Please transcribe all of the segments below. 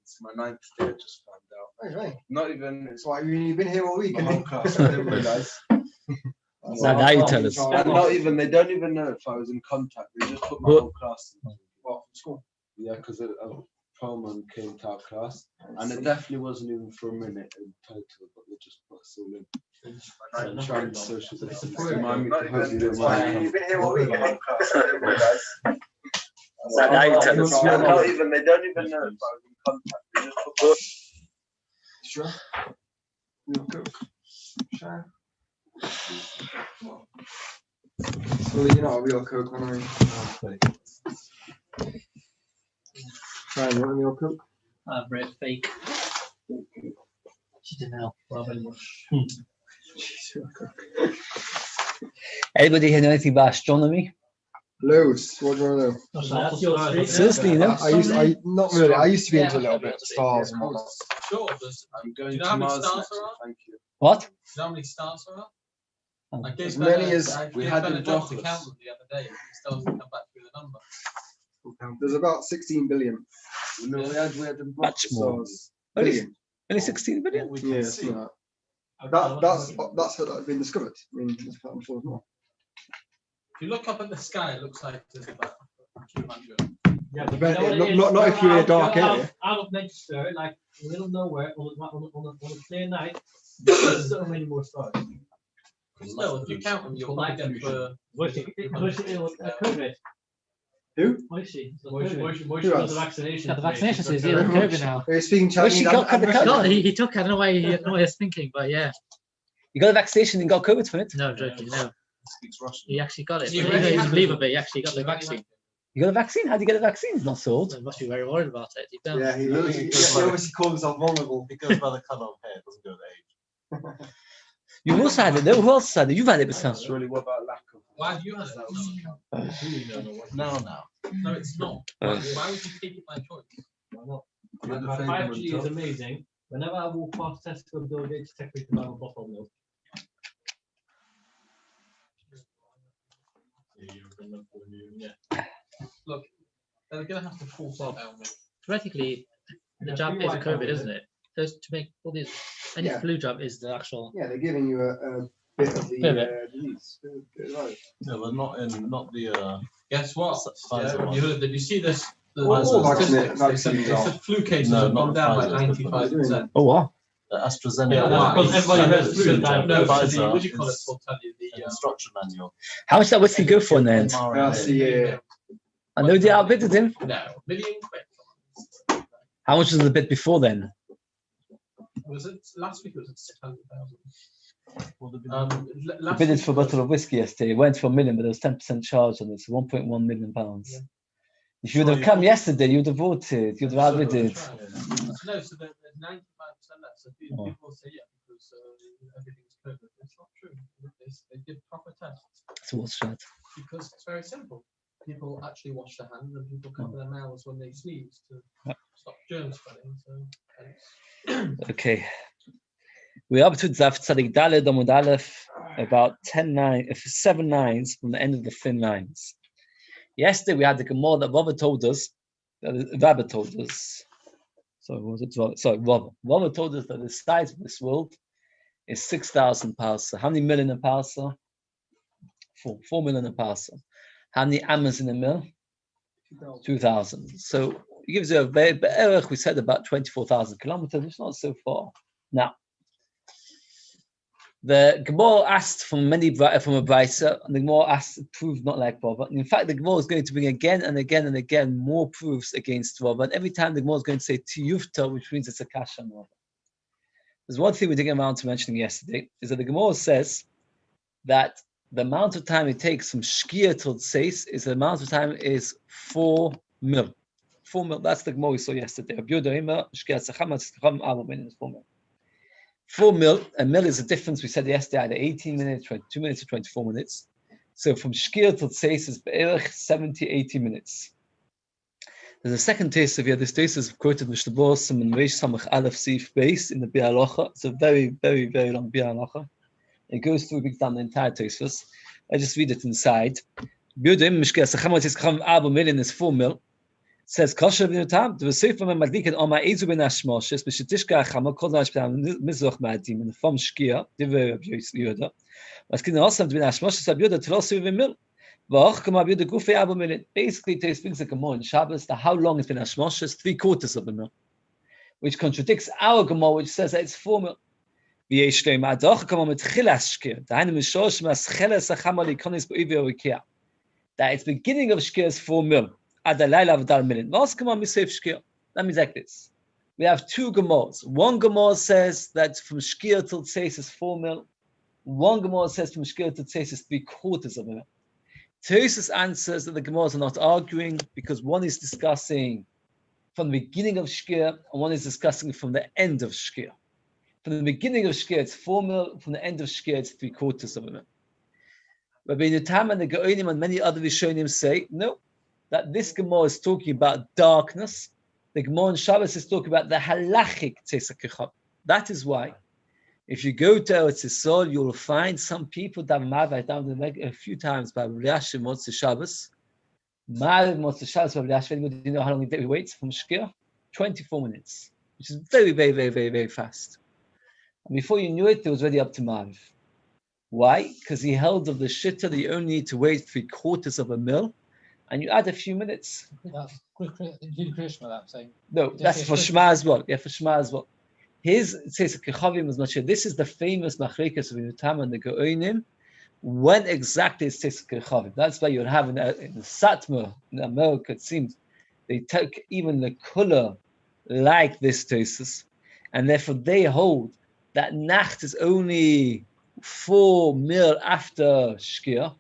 It's my 9th day. I just found out. Oh, right. Not even. It's like you've been here all week. My whole class. I didn't realise. Now you tell us. Not even. They don't even know if I was in contact. They just put my whole class. What, from school? Yeah, because a Pullman came to our class, and it definitely wasn't even for a minute in total, but they just put us all in. So I'm trying to social distance. Remind me to hope you don't mind. You've been here all week. My whole class. I didn't realise. Now you tell us. Not even. They don't even know if I was in contact. They just put. Sure. Real cook. Sure. So you're not a real cook, are you? Try and run a real cook. Bread fake. She didn't know. Robin Rush. Anybody here know anything about astronomy? Loads. What do you want to know? Seriously, you know? Not really. I used to be into a little bit stars and whatnot. Sure. I'm going Do you know to how many Mars stars next there week, are? Thank you. What? Do you know how many stars there are? I gave As many Ben as we gave had Ben in a job to Douglas. count them the other day. He still hasn't come back with a number. There's about 16 billion. No, we had Much more. stars. Billion. Only 16 billion? Yeah, something like that. That's what has been discovered. I mean, I'm sure there's more. If you look up at the sky, it looks like there's about 200. Yeah, but But you know what not- it is? not if you're in a dark Out- area. Out of Manchester, like in the middle of nowhere, on a clear night, there's so many more stars. Still, if you count them, you'll find them for. Where's COVID? Who? Where's she? Who Where's she got the vaccination? Got the vaccination, so he's Very dealing with much. COVID now. Are you speaking Where's Chinese? she got and the Russian? No, he took it. I don't know why he was thinking, but yeah. You got a vaccination and got COVID from it? No, I'm joking, no. Speaks Russian. He actually got it. You He really doesn't have believe it? it, but he actually got the vaccine. You got a vaccine? How do you get a vaccine? It's not sold. He must be very worried about it. Deep down. Yeah, he obviously calls himself vulnerable. It goes by the colour of hair, it doesn't go with age. You've also had it, though. Who else had it? You've had it, Bassam. That's really what about lack of. Why do you have that? Now. No, it's not. Why would you take it by choice? You're the My favourite 5G top. is amazing. Whenever I walk past Tesco, they'll get to take me to have a bottle of milk. Look, they're going to have to force it down me. Theoretically, the Yeah, jab free is a Wi-Fi, COVID, isn't isn't it? So to make all these, any Yeah. flu jab is the actual. Yeah, they're giving you a bit of the Bit of it. disease. Right. No, but not the Guess what? Pfizer Yeah, one. you heard, did you see this? The All statistics? They vaccines said are- flu cases No, have not gone down by Pfizer, it's 95%. Oh, what? the AstraZeneca. Yeah, that's because everybody has flu jab. No, Pfizer the, what do you call it? is We'll tell you an the. instruction manual. How much did that whiskey go for in the end? That's the I know they outbidded him. No, million quid. How much was the bid before then? Was it last week? It was at 600,000. The Last bid week for a was- bottle of whiskey yesterday. It went for £1 million, but there was 10% charge on it, so £1.1 million. Yeah. If you would have come yesterday, you would have voted. You'd have outbidded. No, so there's 95% left. So Oh. people say yeah because everything's COVID. It's not true. They did proper tests So what's that? because it's very simple. People actually wash their hands and people cover their mouths when they sneeze to stop germs spreading. So hence- Okay. We're up to Zaf Tzadik Daled Amud Aleph, about 7 lines from the end of the thin lines. Yesterday we had the Gemara that Rabbi told us, Rabbi told us, Rabbi told us that the size of this world is 6,000 parsa. How many million a parsa? 4 million a parsa. How many amas in a mill? 2,000. So it gives you a very, we said about 24,000 kilometers, which is not so far. Now, the Gemara asked from a Brisa, and the Gemara asked to prove not like Rava. And in fact, the Gemara is going to bring again and again and again more proofs against Rava. And every time the Gemara is going to say Tiyufta, which means it's a kasha on Rava. There's one thing we didn't get around to mentioning yesterday, is that the Gemara says that the amount of time it takes from Shkia till Tseis is the amount of time is 4 mil. 4 mil, that's the Gemara we saw yesterday. 4 mil, a mil is a difference, we said yesterday, either 18 minutes, 22 minutes, or 24 minutes. So from Shkia till Tseis is 70, 80 minutes. There's a second taste of here. This taste is quoted in Shtabos and Reish Samach Aleph Sif Beis in the Bialocha. It's a very, very, very long Bialocha. It goes through big down the entire Tosfos. I just read it inside. 4 million is 4 mil. Says Kosher bin Tam, the Sefer men Madliken on my Ezu ben Ashmoshes, Bishitishka Chama Kol Nashpam Mizoch Madim in the Fom Shkia, Diver of Yehuda. Was can also be Ashmoshes of Yehuda Trosu Vimil. Vach come up Yehuda Gufe Abu Milin. Basically, it speaks like a Gemara in Shabbos. How long it's been Ashmoshes? 3/4 of a mil, which contradicts our Gemara, which says that it's 4 mil. V'yeshlei Ma'adach come with Chilas Shkia. The Hainu Mishosh Mas Chilas Achamali Konis B'Ivi Oikia. That it's beginning of Shkia is 4 mil. That means like this. We have two Gemaras. One Gemara says that from Shkia till Tzeis is 4 mil. One Gemara says from Shkia till Tzeis is 3/4 of a mil. Tzeis answers that the Gemaras are not arguing because one is discussing from the beginning of Shkia and one is discussing from the end of Shkia. From the beginning of Shkia it's 4 mil. From the end of Shkia it's 3/4 of a mil. Rabbi Nutam and the Gaonim and many other Rishonim say no. That this Gemara is talking about darkness. The Gemara in Shabbos is talking about the halachic Tzeisak Echad. That is why, if you go to Eretz Yisrael, you will find some people that Ma'av down a few times by Rabbi Yashim Motzei Shabbos. Ma'av Motzei Shabbos by Rabbi Yashim. Do you know how long he waits from Shkia? 24 minutes, which is very, very, very, very, very fast. And before you knew it, it was already up to Ma'av. Why? Because he held of the shitta that you only need to wait 3/4 of a mil. And you add a few minutes. That's Krishna, that saying. No, that's for Shema as well. Yeah, for Shema as well. His says Kechavim is much. This is the famous Machrikas of Yutam and the Gaonim. When exactly it says Kechavim? That's why you'll have in the Satmar in America. It seems they take even the color like this thesis, and therefore they hold that Nacht is only 4 mil after Shkia.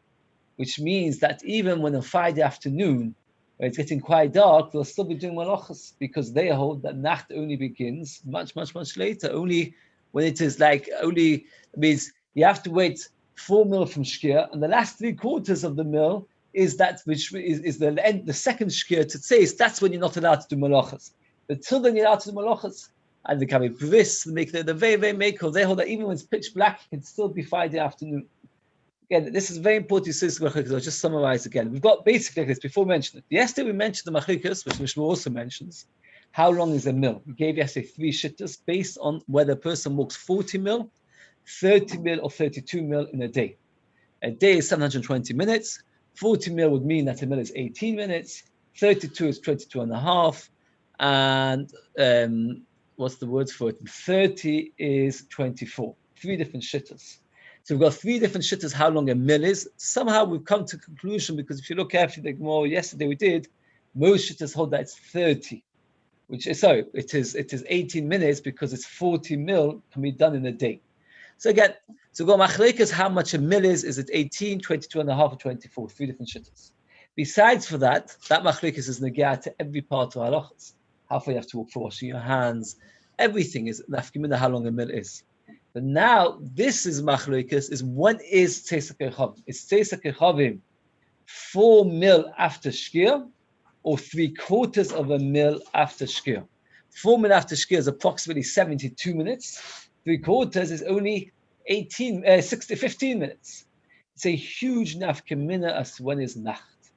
Which means that even when on Friday afternoon, when it's getting quite dark, they'll still be doing malachas because they hold that Nacht only begins much, much, much later. Only when it is like only means you have to wait 4 mil from Shkia, and the last 3/4 of the mil is that which is the end, the second Shkia to Tzeis. That's when you're not allowed to do malachas. But till then, you're allowed to do malachas. And the Kavi Bris, make the very, very makel. They hold that even when it's pitch black, it can still be Friday afternoon. Again, this is very important. I'll just summarize again. We've got basically this before we mentioned it. Yesterday we mentioned the Machikas, which Mishmur also mentions. How long is a mil? We gave yesterday 3 shittas based on whether a person walks 40 mil, 30 mil, or 32 mil in a day. A day is 720 minutes. 40 mil would mean that a mil is 18 minutes. 32 is 22 and a half. And what's the word for it? 30 is 24. 3 different shittas. So we've got 3 different shittas how long a mil is. Somehow we've come to a conclusion because if you look after the Gemara yesterday we did, most shittas hold that it's 30, which is so it is 18 minutes because it's 40 mil can be done in a day. So again, so go machlekas how much a mil is it 18, 22 and a half, or 24? 3 different shittas. Besides for that machlekas is negah to every part of halachas. How far you have to walk for washing your hands, everything is nafkimina how long a mil is. But now this is machloikas. Is when is Tzeisak Echavim? Is Tzeisak Echavim 4 mil after Shkia, or 3/4 of a mil after Shkia? 4 mil after Shkia is approximately 72 minutes. 3/4 is only 15 minutes. It's a huge nafkamina as to when is Nacht,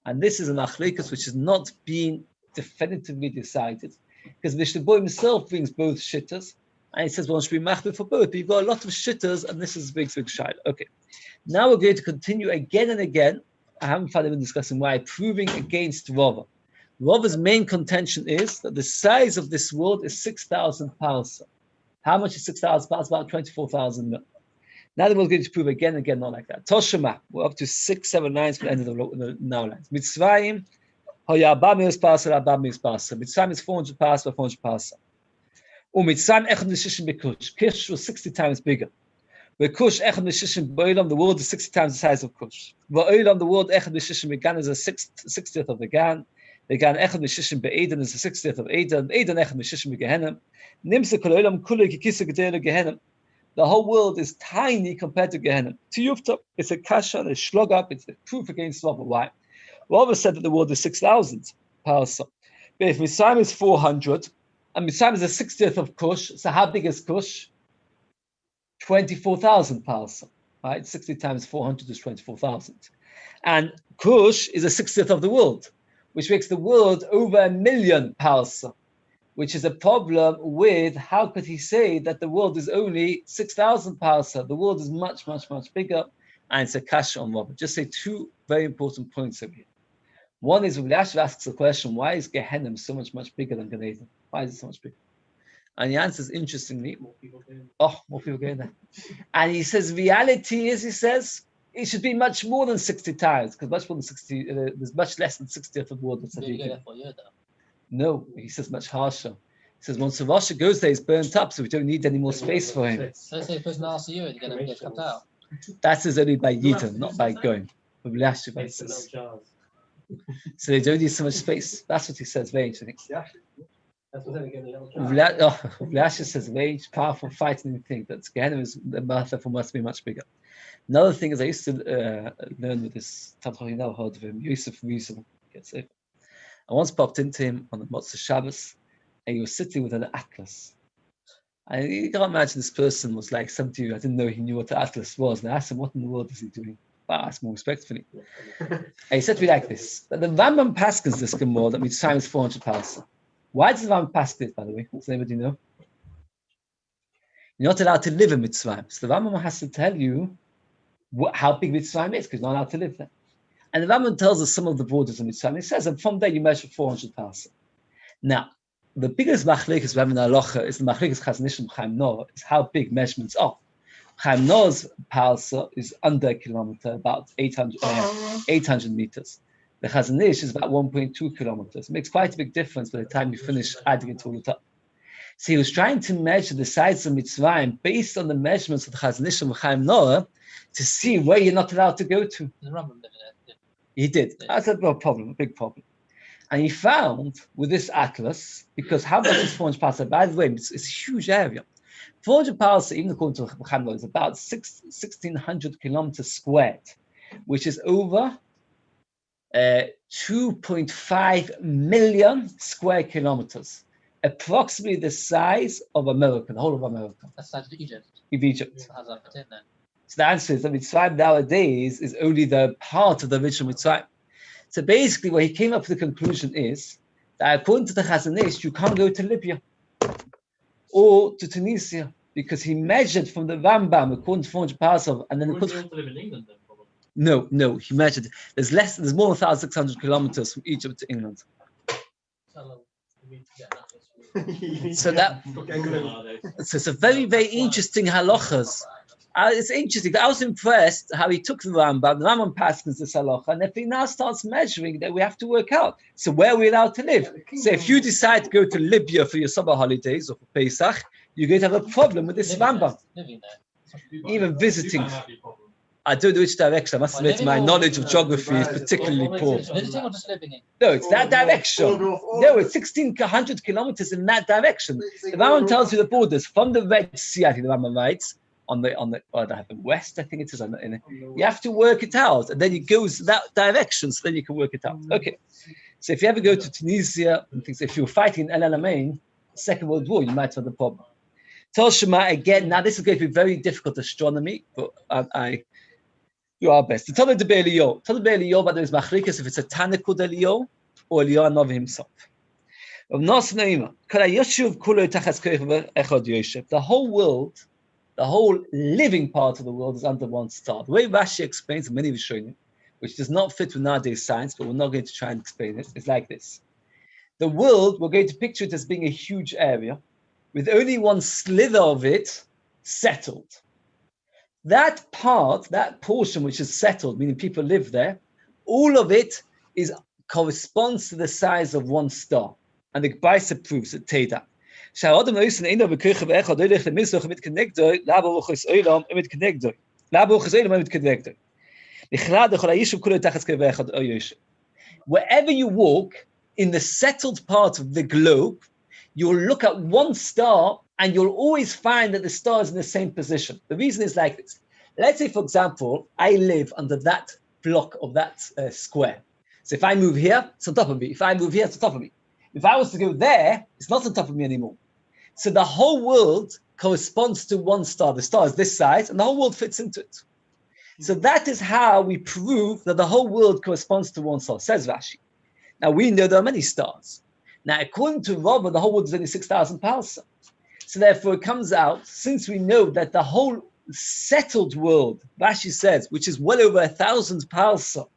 and this is a machloikas which has not been definitively decided because Mishnah Boy himself brings both shittas. And he says, well, one should be machbir for both. But you've got a lot of shittas, and this is big shayla. Okay. Now we're going to continue again and again. I haven't found even discussing why, proving against Rava. Rava's main contention is that the size of this world is 6,000 parsa. How much is 6,000 parsa? About 24,000 mil. Now that we're going to prove again and again, not like that. Toshima, we're up to 6, 7 lines for the end of the now lines. Mitzrayim, hoya abba mils parsa, abba mils parsa. Mitzrayim is 400 parsa by 400 parsa. Mitzrayim echad neshishim bekush. Kush was 60 times bigger. Bekush echad neshishim ba'olam, the world is 60 times the size of Kush. Ba'olam, the world echad neshishim began is a 60th of the Gan. The Gan echad neshishim be'edan is a 60th of Edan. Edan echad neshishim begehenem. Nimsa kol olam kulei kikisa gedele gehenem. The whole world is tiny compared to Gehenim. Tiyufta, it's a kasha, a shlug up, it's a proof against Rava. Why? Rava said that the world is 6,000 parsa. But if Mitzrayim is 400, and Mitzrayim is a 60th of Kush, so how big is Kush? 24,000 parsa, right? 60 times 400 is 24,000. And Kush is a 60th of the world. which makes the world over 1 million parsa, which is a problem with how could he say that the world is only 6,000 parsa? The world is much, much, much bigger, and it's a kasha on Rabbi. Just say two very important points over here. One is Rabbi Yashiv asks the question, why is Gehenna so much, much bigger than Gan Eden? Why is it so much bigger? And he answers interestingly, more people going there. And he says, reality is, he says, it should be much more than 60 times, because much more than 60, there's much less than 60 of the world. No, he says much harsher. He says, once Savasha goes there, he's burnt up, so we don't need any more space for him. So let's say a person asks you, you're going to get cut out. That is only by Yidden, not by going. So they don't need so much space. That's what he says, very interesting. Ulash says, very powerful, fighting thing. That's Gehenna is therefore must be much bigger. Another thing is, I used to learn with this Tadchor, you know, heard of him, Yosef Riesel. I once popped into him on the Motzei Shabbos, and he was sitting with an atlas. And you can't imagine this person was like somebody, I didn't know he knew what the atlas was. And I asked him, what in the world is he doing? Well, I asked more respectfully. And he said to me like this, that the Rambam Paskins this Gemara that means time is 400 parsa. Why does the Rambam Paskin it, by the way? Does anybody know? You're not allowed to live in Mitzrayim. So the Rambam has to tell you how big Mitzrayim is, because you're not allowed to live there. And the Rambam tells us some of the borders of Mitzrayim. He says that from there you measure 400 parsa. Now, the biggest machlekes we have in halacha is the machlekes Chazon Ish and Chaim Noah, is how big measurements are. Chaim Noah's parsa is under a kilometer, about 800 meters. The Chazon Ish is about 1.2 kilometers. It makes quite a big difference by the time you finish adding it all up. So he was trying to measure the size of Mitzrayim based on the measurements of the Chazon Ish and Chaim Noah to see where you're not allowed to go to. The Rambam did it. He did. That's a problem, a big problem. And he found with this atlas, because how much is 400 parsa? By the way, it's a huge area. 400 parsa, even according to Chaim, is about 1,600 kilometers squared, which is over 2.5 million square kilometers, approximately the size of America, the whole of America. That's the size of Egypt. Of Egypt. How's that fit in then? So the answer is that Mitzrayim nowadays is only the part of the original Mitzrayim. So basically, what he came up with the conclusion is that according to the Chazon Ish, you can't go to Libya or to Tunisia because he measured from the Rambam according to 400 parsa, and then Wouldn't be able to live in England then, probably. No, he measured. There's more than 1,600 kilometers from Egypt to England. So it's a very, very interesting halachas. It's interesting. I was impressed how he took the Rambam. The Rambam passes this halacha, and if he now starts measuring, that we have to work out. So where are we allowed to live? So if you decide to go to Libya for your summer holidays or for Pesach, you're going to have a problem with this Rambam. Even visiting. I don't know which direction. I must admit, my knowledge of geography is particularly poor. Visiting or just living in? No, it's that direction. No, it's 1,600 kilometers in that direction. The Rambam tells you the borders from the Red Sea. I think the Rambam writes on the west. I think it is. You have to work it out, and then it goes that direction. So then you can work it out. Okay. So if you ever go to Tunisia and things, if you were fighting in El Alamein, Second World War, you might have the problem. Tell Shema again. Now this is going to be very difficult astronomy, but I do our best. The Talmud Debei Eliyahu. Talmud Debei Eliyahu, but there is machlikas if it's a Tanakud Eliyahu or Eliyahu Novi himself. The whole world, the whole living part of the world is under one star. The way Rashi explains many Rishonim, which does not fit with nowadays science, but we're not going to try and explain it, is like this. The world, we're going to picture it as being a huge area with only one slither of it settled. That part, that portion which is settled, meaning people live there, all of it corresponds to the size of one star. And the Beis proves it, Teda. Wherever you walk in the settled part of the globe, you'll look at one star and you'll always find that the star is in the same position. The reason is like this. Let's say, for example, I live under that block of that square. So if I move here, it's on top of me. If I move here, it's on top of me. If I was to go there, it's not on top of me anymore. So the whole world corresponds to one star. The star is this size, and the whole world fits into it. So that is how we prove that the whole world corresponds to one star, says Rashi. Now we know there are many stars. Now, according to Rabbi, the whole world is only 6,000 parsa. So therefore, it comes out, since we know that the whole settled world, Rashi says, which is well over 1,000 parsa,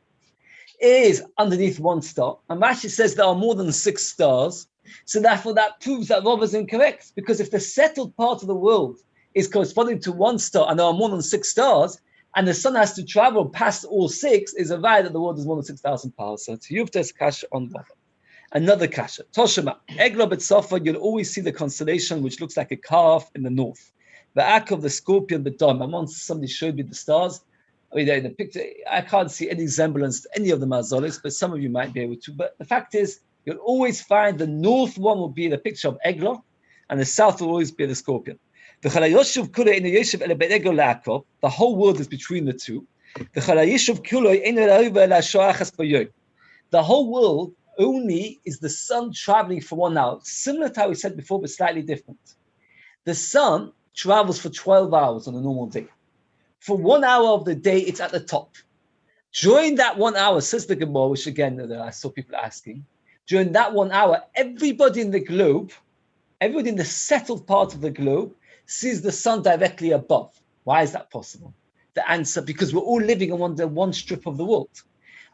is underneath one star. And Rashi says there are more than 6 stars. So therefore, that proves that Rabbi is incorrect. Because if the settled part of the world is corresponding to 1 star and there are more than 6 stars, and the sun has to travel past all 6, is a right that the world is more than 6,000 parsa. So Yuvtes kasha on Rabbi. Another kasha. Toshima. Eglo Betzofa, you'll always see the constellation which looks like a calf in the north. The Ak of the scorpion, Bedom. And once somebody showed me the stars, I mean, in the picture, I can't see any resemblance to any of the mazolis, but some of you might be able to. But the fact is, you'll always find the north one will be the picture of Eglo, and the south will always be the scorpion. The whole world is between the two. The whole world only is the sun traveling for 1 hour, similar to how we said before, but slightly different. The sun travels for 12 hours on a normal day. For 1 hour of the day, it's at the top. During that 1 hour, says the Gemara, which again, I saw people asking, during that 1 hour, everybody in the globe, everybody in the settled part of the globe, sees the sun directly above. Why is that possible? The answer, because we're all living on one strip of the world.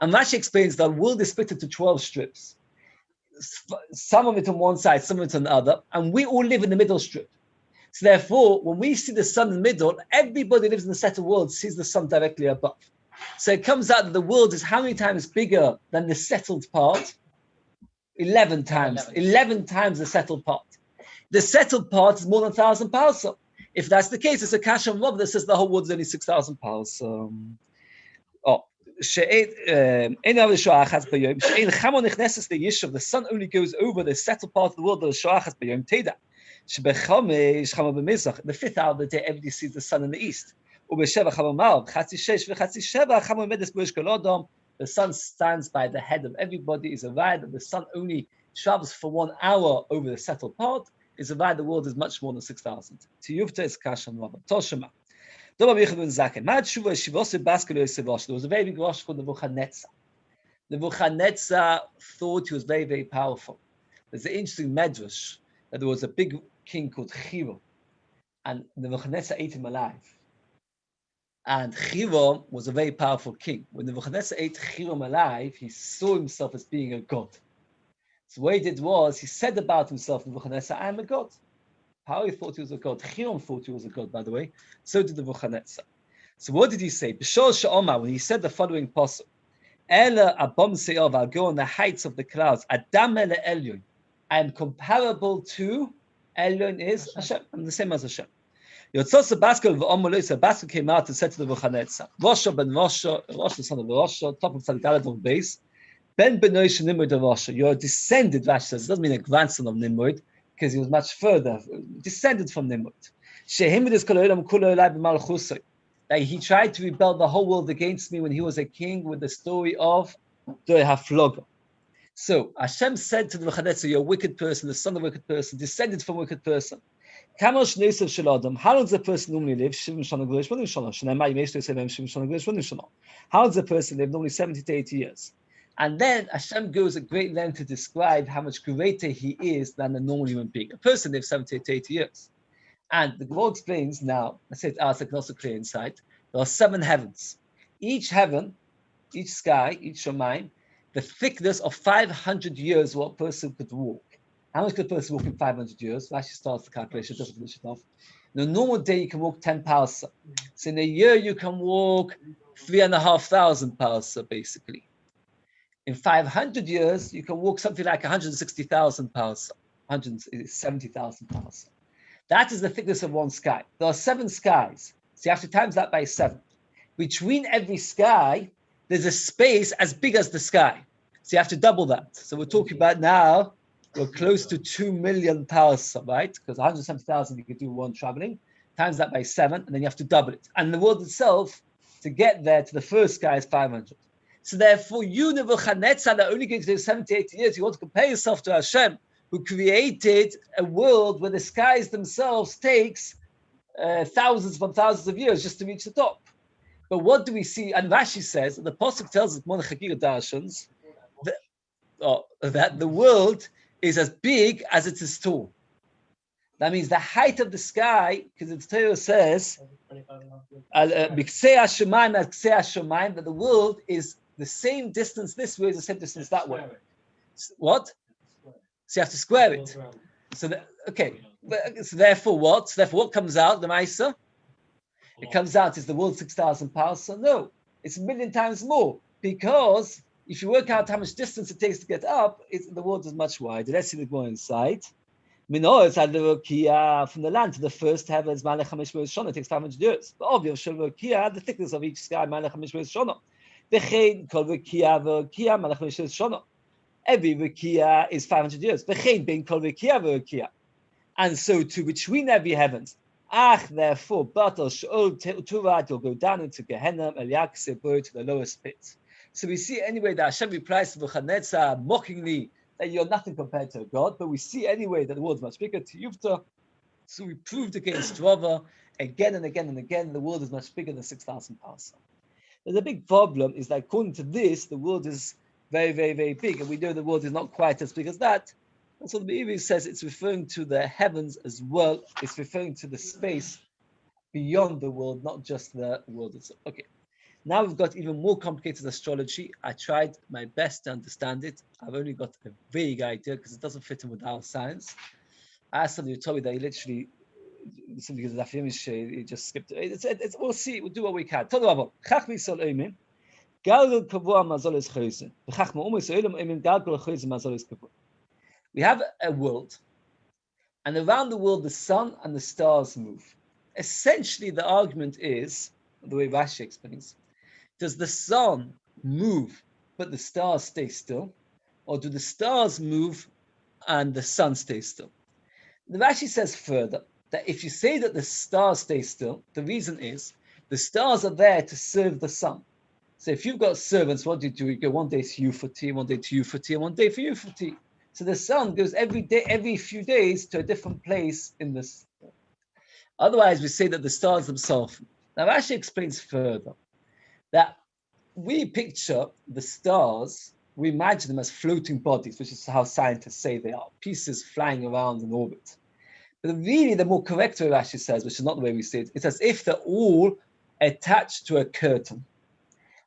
And Rashi explains that the world is split into 12 strips. Some of it on one side, some of it on the other, and we all live in the middle strip. So therefore, when we see the sun in the middle, everybody who lives in the settled world sees the sun directly above. So it comes out that the world is how many times bigger than the settled part? 11 times. 11 times the settled part. The settled part is more than 1,000 parsa. If that's the case, it's a kasha and Rav that says the whole world is only 6,000 parsa. The sun only goes over the settled part of the world. The 5th hour of the day, everybody sees the sun in the east. The sun stands by the head of everybody. Is a ride that the sun only travels for 1 hour over the settled part. Is a ride the world is much more than 6,000. Tiyuvta is kashan Rabbi. Toshima. There was a very big rosh called Nebuchadnezzar. Nebuchadnezzar thought he was very, very powerful. There's an interesting medrash that there was a big king called Shiur, and Nebuchadnezzar ate him alive. And Shiur was a very powerful king. When Nebuchadnezzar ate Shiur alive, he saw himself as being a god. So what he did was, he said about himself, Nebuchadnezzar, I am a god. How he thought he was a god. Shiur thought he was a god, by the way. So did Nebuchadnezzar. So what did he say? B'shor she'omar, when he said the following pasuk, Ela abom se'ov, I'll go on the heights of the clouds. Adam ele elyon. I am comparable to, Elyon is Hashem. I'm the same as Hashem. Yotzos Baskel v'omolos, Baskel came out and said to Nebuchadnezzar, Rosha ben Rosha, Rosha the son of Rosha, top of Tzaddik of Beis, Ben benoish Nimrod of Rosha. You're descended, Rashi says. It doesn't mean a grandson of Nimrod, because he was much further, descended from Nimrod. That he tried to rebel the whole world against me when he was a king, with the story of the Hafloga. So Hashem said to the Nebuchadnezzar, you're a wicked person, the son of a wicked person, descended from a wicked person. How long does a person normally live? How does a person live? Normally 70 to 80 years. And then Hashem goes at great length to describe how much greater he is than a normal human being. A person lives 70 to 80 years. And the Gemara explains now, I said I can also clear insight, there are 7 heavens. Each heaven, each sky, each Shemayim, the thickness of 500 years what a person could walk. How much could a person walk in 500 years? Rashi starts the calculation, doesn't finish it off. In a normal day, you can walk 10 parsa. So in a year, you can walk 3,500 parsa, basically. In 500 years, you can walk something like 160,000 parsa, 170,000 parsa. That is the thickness of one sky. There are 7 skies, so you have to times that by 7. Between every sky, there's a space as big as the sky. So you have to double that. So we're talking about now, we're close to 2 million parsa, right? Because 170,000 you could do one traveling, times that by 7, and then you have to double it. And the world itself, to get there to the first sky is 500. So therefore, you, Nebuchadnezzar, that only going to do 70, 80 years, you want to compare yourself to Hashem, who created a world where the skies themselves takes thousands upon thousands of years just to reach the top. But what do we see? And Rashi says, and the Pasuk tells us, that the world is as big as it is tall. That means the height of the sky, because the Torah says, that the world is the same distance this way as the same distance that way. What? So you have to square it. So so therefore what? So therefore what comes out, the Maisa? It comes out, is the world 6,000 parsa? No, it's a million times more, because if you work out how much distance it takes to get up, the world is much wider. Let's see the more inside. From the land to the first heavens, it takes 500 years. But obviously, the thickness of each sky, every Rukia is 500 years. And so too between every heavens. Therefore, you'll go down into Gehenna, to the lowest pit. So we see anyway that Hashem replies to Nebuchadnezzar mockingly that you're nothing compared to God, but we see anyway that the world is much bigger to Yufta. So we proved against Rava again and again and again, the world is much bigger than 6,000 parsa. But the big problem is that according to this, the world is very, very, very big, and we know the world is not quite as big as that. And so the Beis says it's referring to the heavens as well. It's referring to the space beyond the world, not just the world itself. Okay. Now we've got even more complicated astrology. I tried my best to understand it. I've only got a vague idea because it doesn't fit in with our science. I asked somebody who told me that he literally, simply because he just skipped it. We'll see. We'll do what we can. We have a world, and around the world, the sun and the stars move. Essentially, the argument is, the way Rashi explains, does the sun move but the stars stay still? Or do the stars move and the sun stays still? The Rashi says further that if you say that the stars stay still, the reason is the stars are there to serve the sun. So if you've got servants, what do? You go one day to you for tea, one day to you for tea, and one day for you for tea. So the sun goes every day, every few days to a different place in this. Otherwise, we say that the stars themselves. Now Rashi explains further that we picture the stars, we imagine them as floating bodies, which is how scientists say they are, pieces flying around in orbit. But really, the more correct way Rashi says, which is not the way we say it, it's as if they're all attached to a curtain.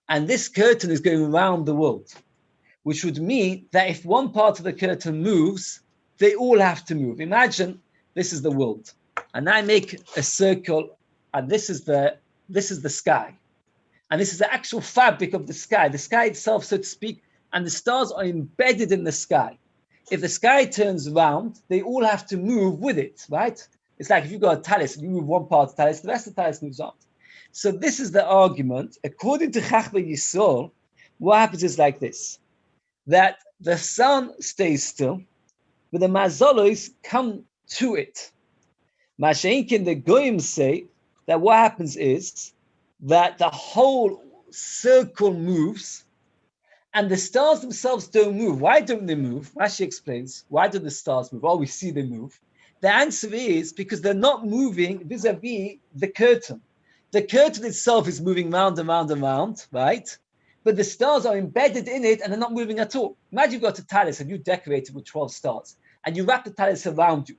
And this curtain is going around the world, which would mean that if one part of the curtain moves, they all have to move. Imagine this is the world, and I make a circle, and this is the sky. And this is the actual fabric of the sky itself, so to speak, and the stars are embedded in the sky. If the sky turns round, they all have to move with it, right? It's like if you've got a talus, you move one part of the talus, the rest of the talus moves on. So this is the argument. According to Chachmei Yisroel, what happens is like this, that the sun stays still, but the mazolos come to it. Masha'inkin, the goyim say that what happens is that the whole circle moves and the stars themselves don't move. Why don't they move? Rashi explains, why do the stars move? Oh, we see they move. The answer is because they're not moving vis-a-vis the curtain. The curtain itself is moving round and round and round, right? But the stars are embedded in it and they're not moving at all. Imagine you've got a talus and you decorate it with 12 stars and you wrap the talus around you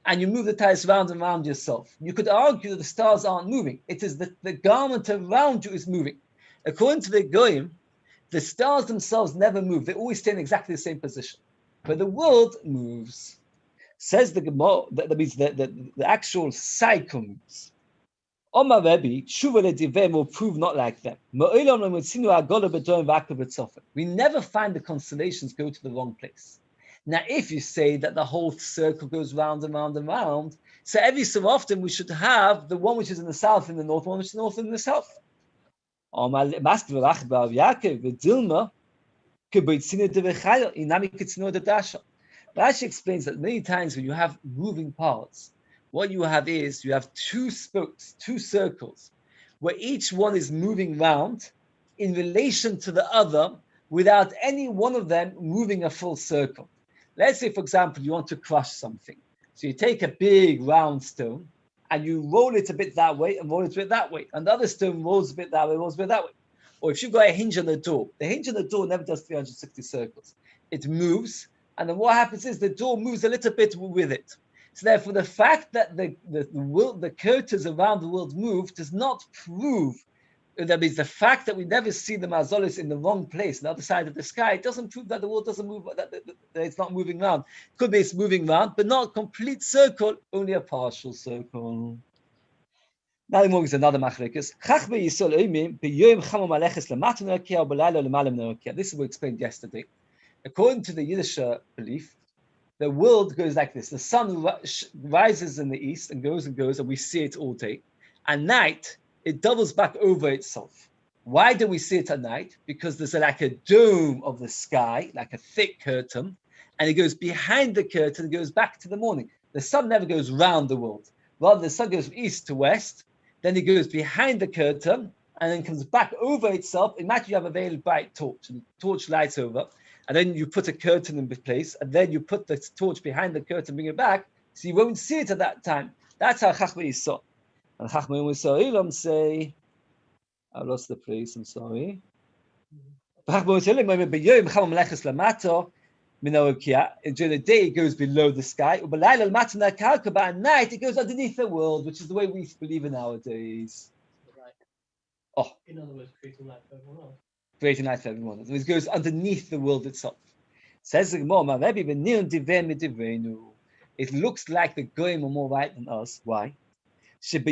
and you move the talus round and round yourself. You could argue that the stars aren't moving. It is the garment around you is moving. According to the Goyim, the stars themselves never move. They always stay in exactly the same position. But the world moves. Says the Gemara, that means the actual cycle moves. Omar Rabbi, Tshuva leDivim will prove not like them. We never find the constellations go to the wrong place. Now, if you say that the whole circle goes round and round and round, so every so often we should have the one which is in the south in the north, one which is in the north in the south. Rashi explains that many times when you have moving parts, what you have is you have two spokes, two circles, where each one is moving round in relation to the other without any one of them moving a full circle. Let's say, for example, you want to crush something. So you take a big round stone and you roll it a bit that way and roll it a bit that way. And the other stone rolls a bit that way, rolls a bit that way. Or if you've got a hinge on the door, the hinge on the door never does 360 circles. it moves, and then what happens is the door moves a little bit with it. So therefore, the fact that the curtains around the world move does not prove. That means the fact that we never see the mazolis in the wrong place, on the other side of the sky, it doesn't prove that the world doesn't move, that it's not moving around. It could be it's moving around, but not a complete circle, only a partial circle. Now the more is another machlekes. This is what we explained yesterday. According to the Yiddish belief, the world goes like this. The sun rises in the east and goes, and we see it all day. At night, it doubles back over itself. Why do we see it at night? Because there's like a dome of the sky, like a thick curtain, and it goes behind the curtain, it goes back to the morning. The sun never goes round the world. Rather, the sun goes from east to west, then it goes behind the curtain, and then comes back over itself. Imagine you have a very bright torch, and the torch lights over, and then you put a curtain in place, and then you put the torch behind the curtain, bring it back, so you won't see it at that time. That's how Chachma Yisrael. And Chachma Yisrael say, I lost the place, I'm sorry. During the day it goes below the sky, but at night it goes underneath the world, which is the way we believe in nowadays. Right. Oh. In other words, creating life for everyone else. Creating life for everyone. It goes underneath the world itself. Says the Gemara, it looks like the goyim are more right than us. Why? During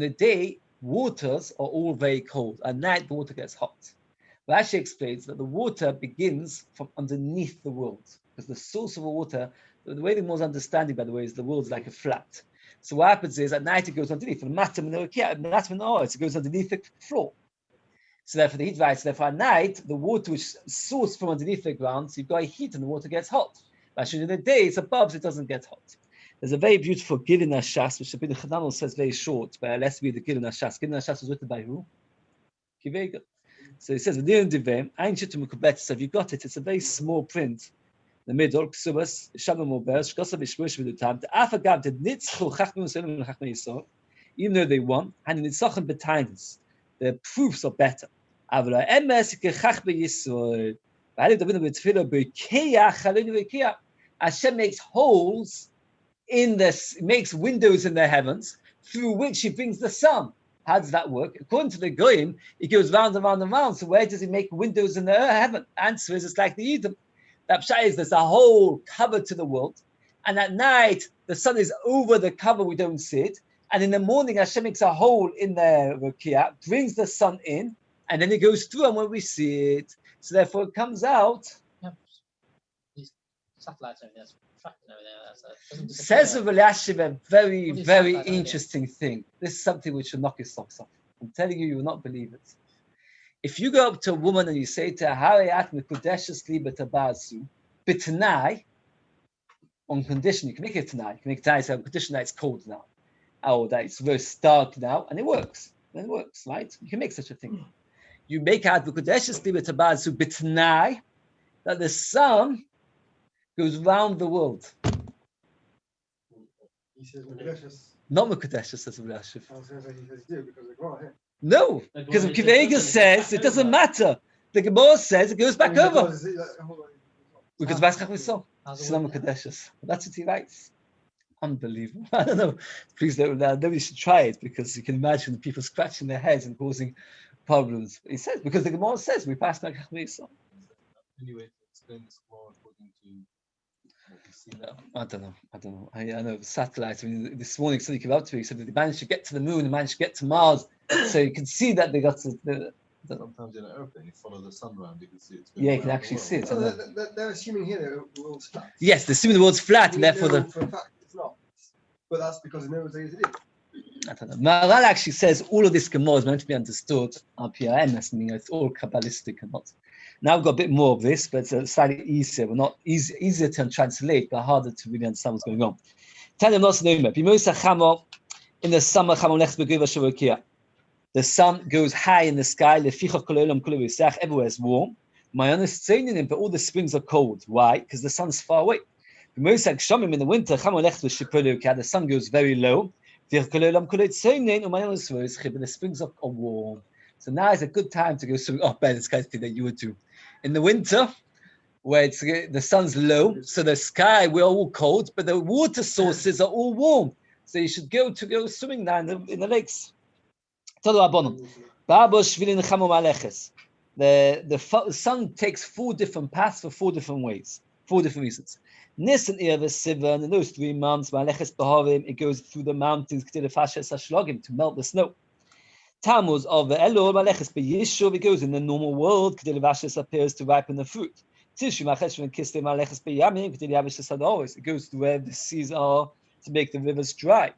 the day, waters are all very cold. At night, the water gets hot. Rashi explains that the water begins from underneath the world, because the source of the water, the way the most understanding, by the way, is the world's like a flat. So what happens is at night it goes underneath. It goes underneath the floor. So therefore, the heat rise. Therefore, at night the water which is sourced from underneath the ground, so you've got heat and the water gets hot. But in the day it's above, so it doesn't get hot. There's a very beautiful Gilin Hashas, which the Chananel says very short, but let's read the Gilin Hashas. Gilin Hashas was written by who? Kivega. So he says, so if you got it, it's a very small print. The middle, Ksubas, Shalom Obers, Shkosav Ishmush with the time, the Afagab, the Nitzchu, Chachmim Selim, and Chachmim Yisrael, even though they won, and in Nitzachim Betimes, the proofs are better. Avla Emes, Chachmim Yisrael, Hashem makes holes in this, makes windows in the heavens through which he brings the sun. How does that work? According to the Goyim, it goes round and round and round. So where does he make windows in the heaven? Answer is it's like the Edom. That pshat is there's a whole cover to the world, and at night the sun is over the cover, we don't see it. And in the morning, Hashem makes a hole in the Rukiah, brings the sun in, and then it goes through, and when we see it, so therefore it comes out. Yeah. These satellites over there, tracking over there. Says the Eliashiv a very, very interesting thing. This is something which will knock your socks off. I'm telling you, you will not believe it. If you go up to a woman and you say to her, "Harayat mekudeshes li betabazu," b'tanai, on condition, you can make it tonight. You can make it tonight on condition that it's cold now, or that it's very stark now, and it works. Then it works, right? You can make such a thing. You make out mekudeshes li betabazu b'tanai that the sun goes round the world. He says Mekudeshes. Not Mekudeshes, says Rabbi Yashiv. I was going to say he says you because the Gemara here. No, because Kivega says it doesn't matter. The Gemara says it goes back over. Because that's how we saw. It's not Mekudeshes. That's what he writes. Unbelievable. I don't know. Please don't. Nobody should try it because you can imagine people scratching their heads and causing problems. He says because the Gemara says we pass back how we saw. Anyway, explain this more according to what we see now. I don't know. I know the satellites. I mean, this morning somebody came up to me. Said that they managed to get to the moon, they managed to get to Mars, so you can see that they got to. Sometimes in an airplane, you follow the sun around, you can see it. Yeah, you can actually see it. So they're assuming here that the world's flat. Yes, they're assuming the world's flat, and therefore for a fact it's not. But that's because in those days it is. I don't know. Maharal actually says all of this Gemara is meant to be understood RPIM, meaning it's all Kabbalistic and not. Now I've got a bit more of this, but it's slightly easier. But not easier to translate, but harder to really understand what's going on. Tell them not to know. In the summer, the sun goes high in the sky. Everywhere is warm. But all the springs are cold. Why? Because the sun's far away. In the winter, the sun goes very low. The springs are warm. So now is a good time to go swimming. Oh, Ben, it's kind of thing that you would do. In the winter, where the sun's low, so the sky, we're all cold, but the water sources are all warm. So you should go swimming now in the lakes. The sun takes 4 different paths for 4 different ways, 4 different reasons. Nisan, Iyar, Sivan, in those 3 months, it goes through the mountains to melt the snow. Tammuz of the Elul, Maleches B'Yishuv, it goes in the normal world, appears to ripen the fruit. It goes to where the seas are to make the rivers dry.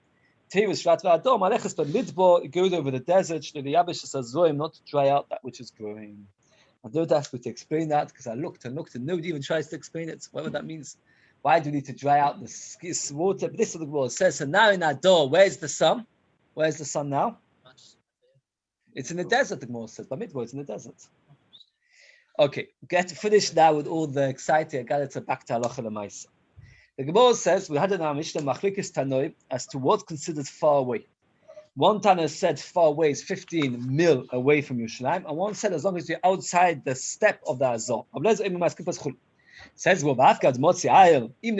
It goes over the desert, not to dry out that which is growing. I don't ask me to explain that because I looked and nobody even tries to explain it, whatever that means. Why do we need to dry out the water? But this is what the world says. So now in Ador, where's the sun? Where's the sun now? It's in the desert, the Gemara says. By midway, it's in the desert. Okay, get finished now with all the exciting. I got it back to Halacha L'Maisa. The Gemara says we had in our Mishnah Machlokes Tanoi as to what's considered far away. One Tana said far away is 15 mil away from Yerushalayim, and one said as long as you're outside the step of the Azor. Says even though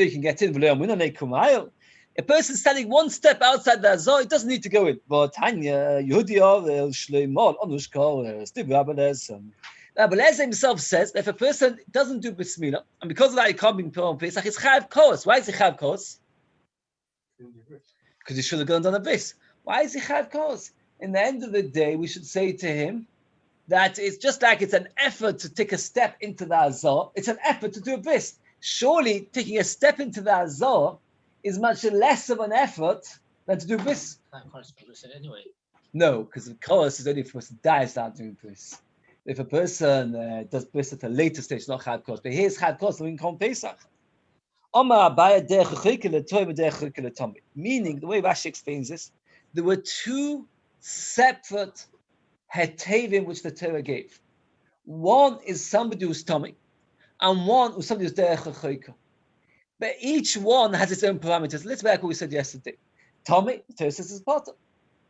you can get in, a person standing 1 step outside the Azor, it doesn't need to go in. But Tanya, Rabbi himself says that if a person doesn't do Bris Milah, and because of that he can't be on Pesach, it's Chayav Kos. Why is he Chayav Kos? Because he should have gone on a Bris. Why is he Chayav Kos? In the end of the day, we should say to him that it's just like it's an effort to take a step into the Azor. It's an effort to do a Bris. Surely taking a step into the Azor is much less of an effort than to do Bris. Anyway. No, because the Kos is only if a person dies without doing Bris. If a person does Bris at a later stage, not Chad Kos, but here's Chad Kos, we can call Pesach. Meaning, the way Rashi explains this, there were 2 separate hetevim which the Torah gave. One is somebody who's Tommy, and one is somebody who's derech hachoika. But each one has its own parameters. Let's back what we said yesterday. Tommy, the Torah says is potter.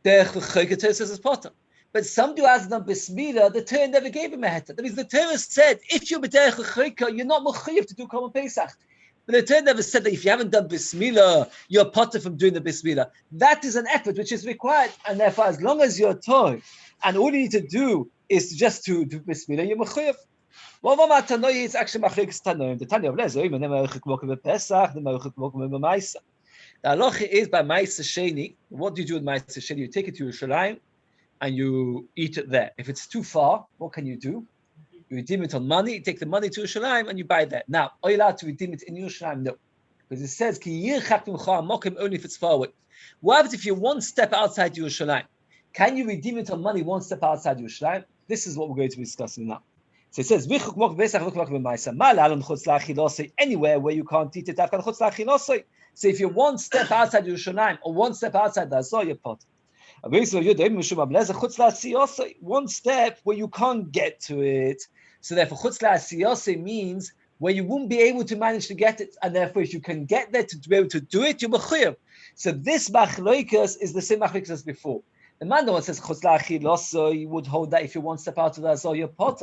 Derech hachoika, the Torah says is potter. But somebody who hasn't done Bris Milah, the Torah never gave him a heter. That means the Torah said, if you're derech hachoika, you're not mechuyev to do Korban Pesach. But the Torah never said that if you haven't done Bris Milah, you're potter from doing the Bris Milah. That is an effort which is required, and therefore, as long as you're Torah, and all you need to do is just to do Bris Milah, you're mechuyev. Well, it's actually Machlokes Tanoim. The Tanya of Lezer, even never Chukmokim Pesach, never Chukmokim Maisa. The halacha is by Maisa Sheni. What do you do with Maisa Sheni? You take it to Yerushalayim and you eat it there. If it's too far, what can you do? You redeem it on money. You take the money to Yerushalayim and you buy that. Now, are you allowed to redeem it in Yerushalayim? No, because it says Ki Yirchak Mokim only if it's far away. What happens if you're 1 step outside Yerushalayim? Can you redeem it on money 1 step outside Yerushalayim? This is what we're going to be discussing now. So it says, anywhere where you can't eat it. So if you're 1 step outside Yerushalayim or 1 step outside the Azor, you're pot. 1 step where you can't get to it. So therefore, chutz la'asiyose means where you won't be able to manage to get it, and therefore if you can get there to be able to do it, you're mechuyev. So this machlokes is the same machlokes as before. The man that says chutz la'achilose, you would hold that if you're 1 step out of the Azor, you're pot.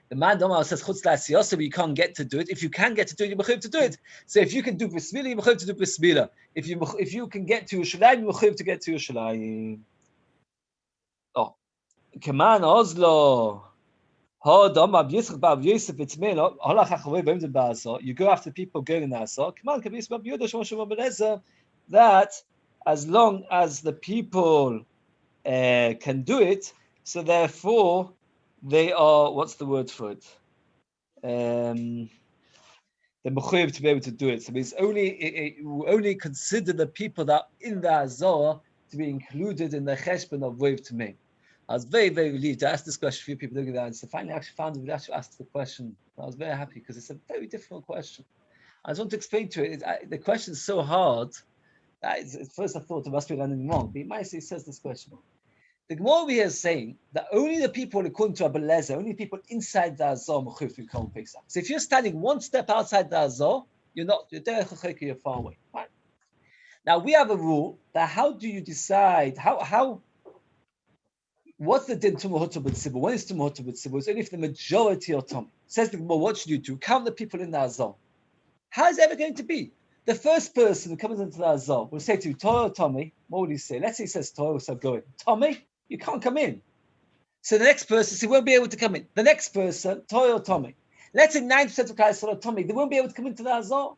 The man Domar says chutz la'asiyose, but you can't get to do it. If you can get to do it, you're mechuyev to do it. So if you can do Bris Milah, you're mechuyev to do Bris Milah. If you can get to Yerushalayim, you're mechuyev to get to Yerushalayim. Oh, Keman Oslo. You go after people going in the Azor. That as long as the people can do it, so therefore they are, what's the word for it? They're mechuyev to be able to do it. So it's only consider the people that are in the Azor to be included in the cheshbon of Voiv Tamei. I was very, very relieved to ask this question. A few people didn't get the answer. Finally, I actually found we actually asked the question. I was very happy because it's a very difficult question. I just want to explain to it. The question is so hard that at first I thought it must be running wrong. But Maisi says this question. The Gemara here is saying that only the people, according to Rabbi Lezer, only people inside the Azor mechuyev to come Pesach. So if you're standing 1 step outside the Azor, you're derech hachoika, you're far away. Right? Now we have a rule that how do you decide how what's the din Tumah with Sibur? When is Tumah with Sibur? It's only if the majority are Tumah. Says the Gemara, what should you do? Count the people in the Azor. How is it ever going to be? The first person who comes into the Azor will say to you, Toy or Tommy, what would he say? Let's say he says Toy, we'll start going. Tommy, you can't come in. So the next person, he won't be able to come in. The next person, Toy or Tommy. Let's say 9% of Klal are Tommy, they won't be able to come into the Azor.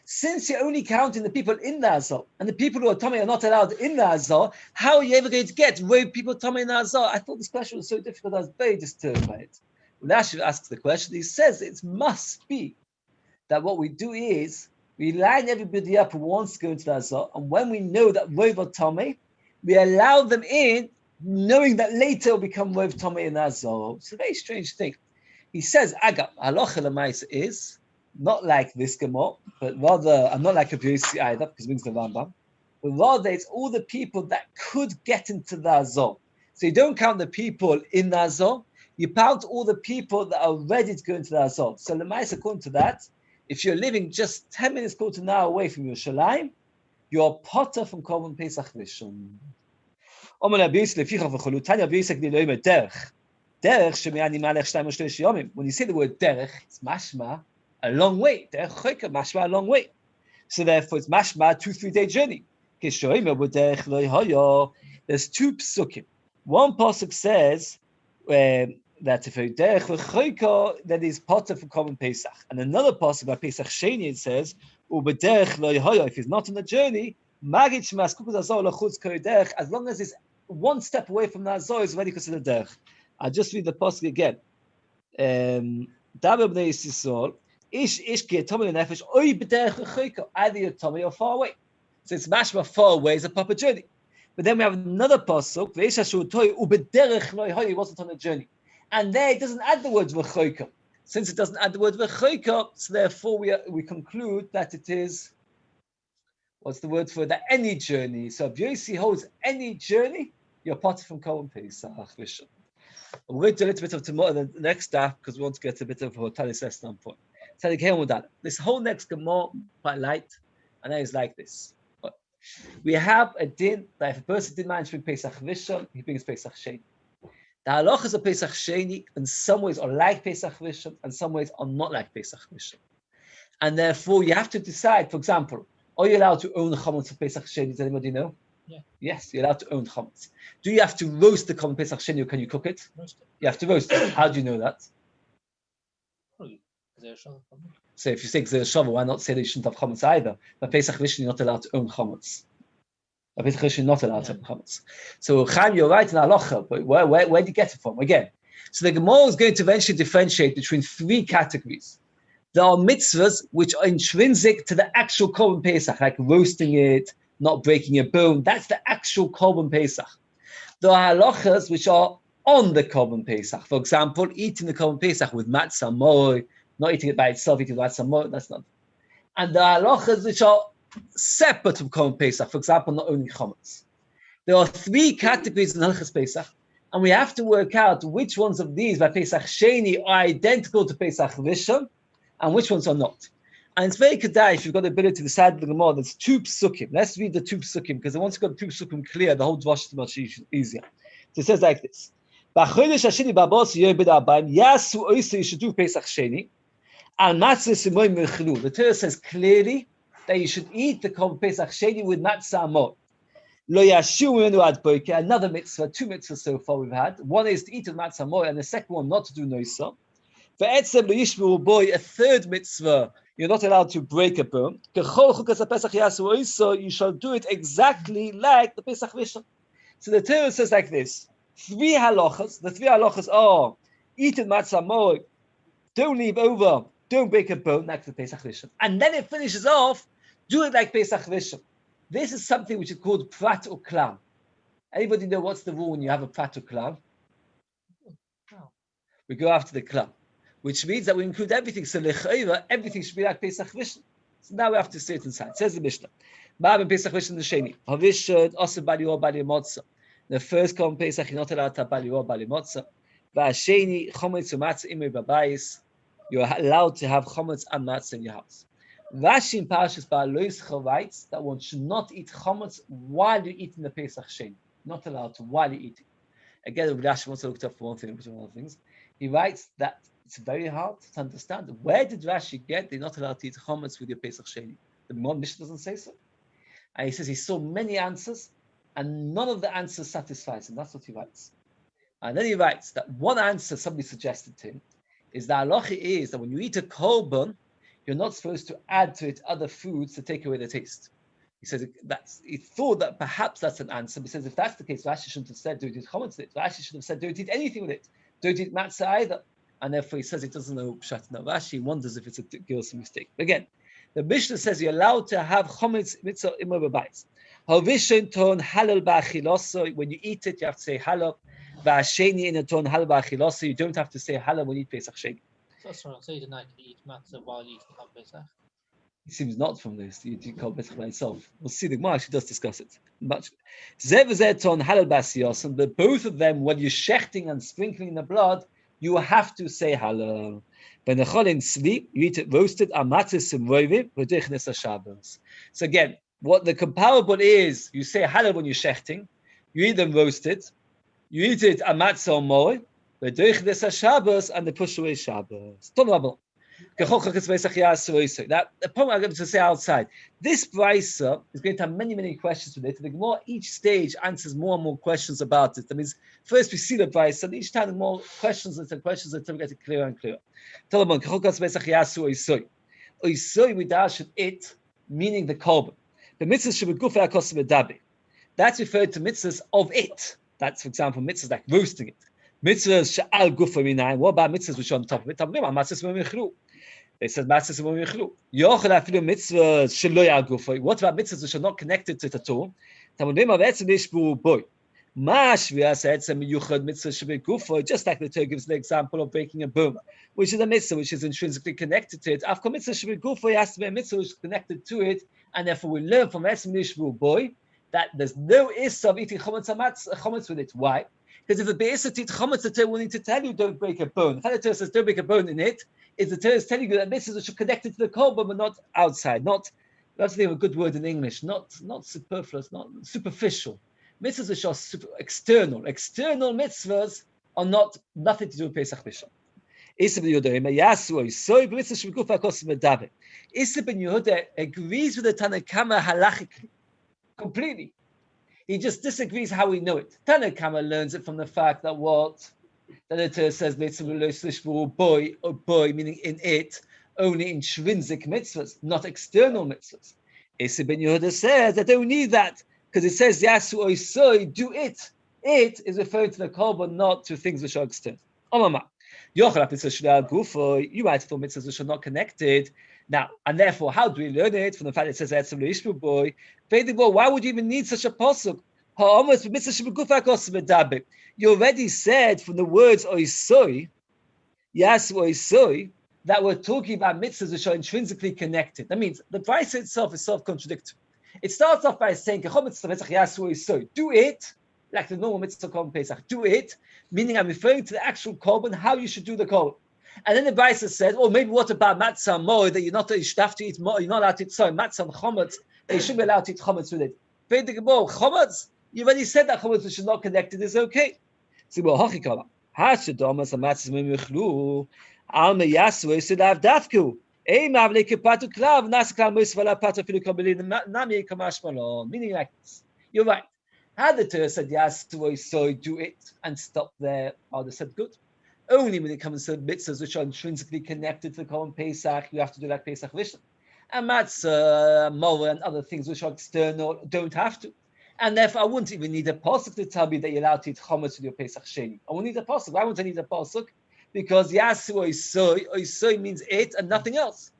Since you're only counting the people in the Azor, and the people who are Tommy are not allowed in the Azor, how are you ever going to get people Tommy in the Azor? I thought this question was so difficult, I was very disturbed by it. When Rashi asks the question, he says it must be that what we do is, we line everybody up who wants to go into the Azor, and when we know that Rov are Tommy, we allow them in, knowing that later will become Rov Tommy in the Azor. It's a very strange thing. He says, Agam, halacha l'maisa is, not like this Gemara, but rather, I'm not like a Beis either, because it means the Rambam, but rather it's all the people that could get into the Azor. So you don't count the people in the Azor, you count all the people that are ready to go into the Azor. So l'maisa, according to that, if you're living just 10 minutes quarter an hour away from Yerushalayim, you're potter from Korban Pesach Rishon. When you say the word derech, it's mashma, a long way. Derech choika, mashma, a long way. So therefore, it's mashma, 2-3 day journey. There's 2 psukim. One pasuk says that if a derech choika, that is potter from Korban Pesach. And another pasuk by Pesach Sheni, it says, if he's not on the journey, as long as it's one step away from the Azor, is already considered derech. I'll just read the pasuk again. Either you're Tommy or far away. So it's mashma far away is a proper journey. But then we have another pasuk, he wasn't on a journey. And there it doesn't add the word v'choika. Since it doesn't add the word v'choika, so therefore we conclude that it is, what's the word for that? Any journey. So if Yossi holds any journey, you're part from Korban Pesach. I'm going to do a little bit of tomorrow, the next step, because we want to get a bit of a Talis standpoint. This whole next Gemara, quite light, and it's like this. We have a din that if a person didn't manage to bring Pesach Rishon, he brings Pesach Sheni. The halachas of Pesach Sheni, in some ways, are like Pesach Rishon, and some ways are not like Pesach Rishon. And therefore, you have to decide, for example, are you allowed to own the chametz of Pesach Sheni? Does anybody know? Yeah. Yes, you're allowed to own chametz. Do you have to roast the Korban Pesach Sheni, or can you cook it? Roast it. You have to roast it. How do you know that? Probably. Is there a shove problem? So if you say Gzeh Shava, why not say that you shouldn't have chametz either? But Pesach Rishon, you're not allowed to own chametz. But Pesach Rishon, you're not allowed to own chametz. So Chaim, you're right in halacha, but where do you get it from? Again, so the Gemara is going to eventually differentiate between 3 categories. There are mitzvahs which are intrinsic to the actual Korban Pesach, like roasting it, not breaking a bone. That's the actual Korban Pesach. There are halachas which are on the Korban Pesach. For example, eating the Korban Pesach with matzah moi, not eating it by itself, eating matzah moi, that's not. And there are halachas which are separate from Korban Pesach. For example, not owning chametz. There are 3 categories in halachas Pesach, and we have to work out which ones of these by Pesach Sheni are identical to Pesach Rishon, and which ones are not. And it's very kedai if you've got the ability to decide the Gemara. There's 2 psukim. Let's read the 2 psukim, because once you've got 2 psukim clear, the whole dvash is much easier. So it says like this: you should do Pesach Sheni. The Torah says clearly that you should eat the Korban Pesach Sheni with matzah amor. Another mitzvah, 2 mitzvahs so far we've had. One is to eat with matzah amor, and the second one not to do noisa. A 3rd mitzvah, you're not allowed to break a bone. You shall do it exactly like the Pesach Rishon. So the Torah says like this: 3 halachas. The 3 halachas are eat in matzah moi, don't leave over, don't break a bone like the Pesach Rishon. And then it finishes off, do it like Pesach Rishon. This is something which is called prat or klam. Anybody know what's the rule when you have a prat or klam? No. We go after the klam, which means that we include everything. So lechaira, everything should be like Pesach Rishon. So now we have to say it inside. It says the Mishnah. Ma'am Pesach Rishon the Sheni. Havishad also bali or bali motzah. The first Korban Pesach you're not allowed to have bali or bali motzah. Va'asheni chometz u'matzah imei b'bayis. You're allowed to have chometz and matzah in your house. Rashi in Parashas Ba'aloischa writes that one should not eat chometz while you're eating the Pesach Sheni. Not allowed to while you're eating. Again, Rashi wants to look up for one thing, between other things. He writes that it's very hard to understand. Where did Rashi get they're not allowed to eat chametz with your Pesach Sheni? The Mishnah doesn't say so. And he says he saw many answers, and none of the answers satisfies him. That's what he writes. And then he writes that one answer somebody suggested to him is that halacha is that when you eat a korban, you're not supposed to add to it other foods to take away the taste. He says he thought that perhaps that's an answer. He says if that's the case, Rashi shouldn't have said don't eat chametz with it. Rashi should have said don't eat anything with it. Don't eat matzah either. And therefore he says he doesn't know pshat. Now Rashi wonders if it's a guilty mistake. Again, the Mishnah says you're allowed to have chametz mitzvah imor b'bayis. Havishon ton halal ba'achiloso. When you eat it, you have to say halal. Va'asheni in a ton halal ba'achiloso. You don't have to say halal when you eat Pesach Sheni. So that's right. So you didn't actually eat matzah while you eat the Pesach. It seems not from this. You can't Pesach by itself. We'll see. The Gemara actually does discuss it. But halal ba'asiyosan. But both of them, when you're shechting and sprinkling the blood, you have to say halal. When the cholin sleep, you eat it roasted. So again, what the comparable is, you say halal when you're shechting, you eat them roasted, you eat it amatzah moy, and the push away Shabbos. Now, the point I'm going to say outside, this brisa is going to have many, many questions with it. The Gemara each stage answers more and more questions about it. That means first we see the brisa, and each time the more questions until we get it clearer and clearer. Oisoi we dash it, meaning the korban. The mitzvahs should be gufay akos medabe. That's referred to mitzvahs of it. That's, for example, mitzvahs like roasting it. Mitzvahs she'al gufay minayim. What about mitzvahs which are on top of it? They said matzahs v'michlu. Yochel afilu mitzvahs shelo yal gufay. What about mitzvahs which are not connected to it at all? Tamudim avetzim nishbu boy. Mash v'yasetzem yuchad mitzvah shebe gufay. Just like the Torah gives the example of breaking a bone, which is a mitzvah which is intrinsically connected to it. After mitzvah shebe gufay has to be a mitzvah which is connected to it, and therefore we learn from etzem nishbu boy that there's no issa of eating chametz with it. Why? Because if the Beis eat chametz, the Torah will need to tell you don't break a bone. If the Torah says don't break a bone in it, is the Torah is telling you that mitzvahs which are connected to the korban but not outside, that's a good word in English, not superfluous, not superficial. Mitzvahs which are external. External mitzvahs are nothing to do with Pesach Rishon. Isa ben Yehuda agrees with the Tanakama halachically, completely. He just disagrees how we know it. Tanakama learns it from the fact that the Torah says boy, meaning in it, only intrinsic mitzvahs, not external mitzvahs. Isa ben Yehuda says that they don't need that because it says yasu oisoi, do it. It is referring to the korban, not to things which are external. You write for mitzvahs which are not connected. Now, and therefore, how do we learn it? From the fact that it says boy. Why would you even need such a pasuk? You already said from the words oisoi, yasu oisoi, that we're talking about mitzvahs which are intrinsically connected. That means the Beis itself is self-contradictory. It starts off by saying, do it, like the normal mitzvah korban Pesach. Do it, meaning I'm referring to the actual korban, how you should do the korban. And then the Beis says, maybe what about matzah more, that you're not allowed to eat more, you're not allowed to eat matzah and chometz, they should be allowed to eat chometz with it. Chometz, you already said that chometz which is not connected is okay. Meaning like this. You're right. Had the Torah said yes to so do it and stop there, I would have said good. Only when it comes to mitzvahs which are intrinsically connected to the Korban Pesach, you have to do like Pesach Rishon. And matzah, mora, and other things which are external don't have to. And therefore, I wouldn't even need a pasuk to tell me that you're allowed to eat chometz with your Pesach Sheni. I wouldn't need a pasuk. Why wouldn't I need a pasuk? Because yasu oisoi means it and nothing else.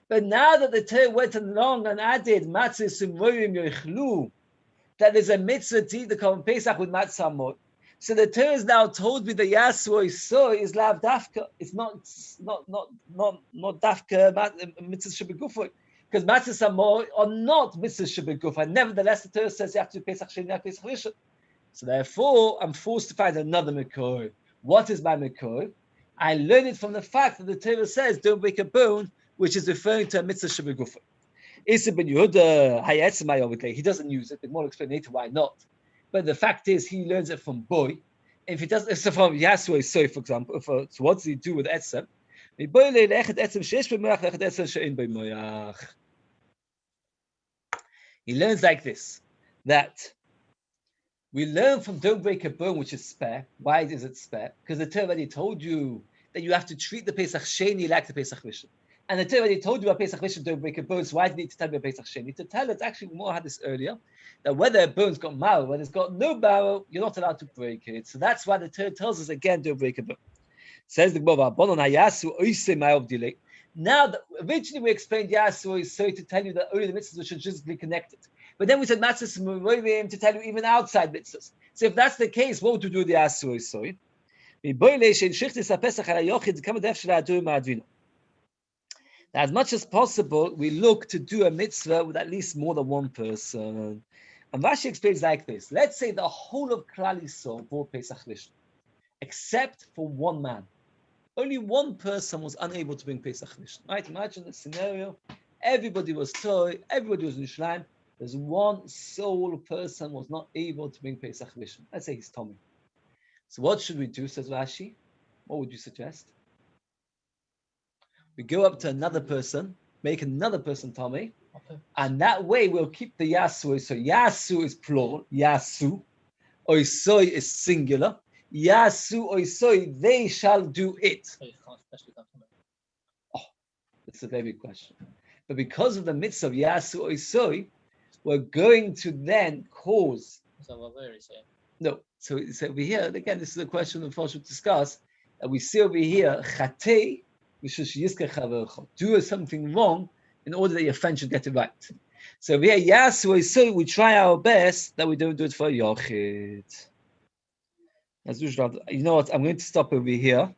But now that the Torah went along and added matzah sumorim yoichlu, that there's a mitzvah to eat the Korban Pesach with matzah mod. So the Torah has now told me that yasu oisoi is lav dafka. It's not dafka mitzvah should be good for it. Because matzah samor are not mitzvah should be good for it. Nevertheless, the Torah says you have to do Pesach Sheni, not Pesach Rishon. So therefore, I'm forced to find another mikor. What is my mikor? I learn it from the fact that the Torah says don't break a bone, which is referring to a mitzvah shebegufah. Isa ben Yehuda hayetzimai over there. He doesn't use it. The more explain later why not. But the fact is, he learns it from boy. If he does, so from Yasui, so for example, so what does he do with etzem? He learns like this, that we learn from don't break a bone which is spare. Why is it spare? Because the Torah already told you that you have to treat the Pesach Sheni like the Pesach Rishon. And the Torah already told you about Pesach Rishon don't break a bone, so why do you need to tell me about Pesach Sheni? To tell us, actually, more had this earlier, that whether a bone's got marrow, whether it's got no marrow, you're not allowed to break it. So that's why the Torah tells us again, don't break a bone. Says the Gemara, now, originally we explained Yasu is so to tell you that only the mitzvahs which are physically connected. But then we said Matzahs to tell you even outside mitzvahs. So if that's the case, what would you do with the Yasu is so? As much as possible, we look to do a mitzvah with at least more than one person. And Rashi explains like this. Let's say the whole of Klal Yisrael brought Pesach Rishon, except for one man. Only one person was unable to bring Pesach Rishon. Right? Imagine the scenario. Everybody was toy, everybody was in Yerushalayim. There's one sole person was not able to bring Pesach Rishon. Let's say he's Tommy. So what should we do, says Rashi? What would you suggest? We go up to another person, make another person Tommy, and that way we'll keep the Yasu. So Yasu is plural, Yasu. Oisoi is singular. Yasu Oisoi, they shall do it. So you can't especially come from it. Oh, that's a very big question. But because of the mitzvah of Yasu Oisoi, we're going to then cause. Is that what they're saying? No. So it's over here, again, this is a question the Fosh will discuss. That we see over here, Chatei, do something wrong in order that your friend should get it right. So over here, Yasu Oisoi, we try our best that we don't do it for Yochid. As usual, you know what? I'm going to stop over here.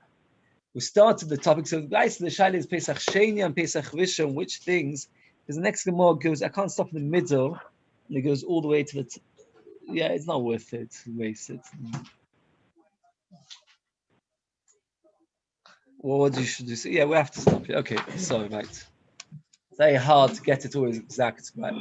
We started the topic. So, guys, the Shaila is Pesach Sheni and Pesach Rishon. Which things? Because the next Gemara goes, I can't stop in the middle, and it goes all the way to the. Yeah, it's not worth it. Waste it. Well, what you should do? So, yeah, we have to stop here. Okay, sorry, right. It's very hard to get it always exact, right?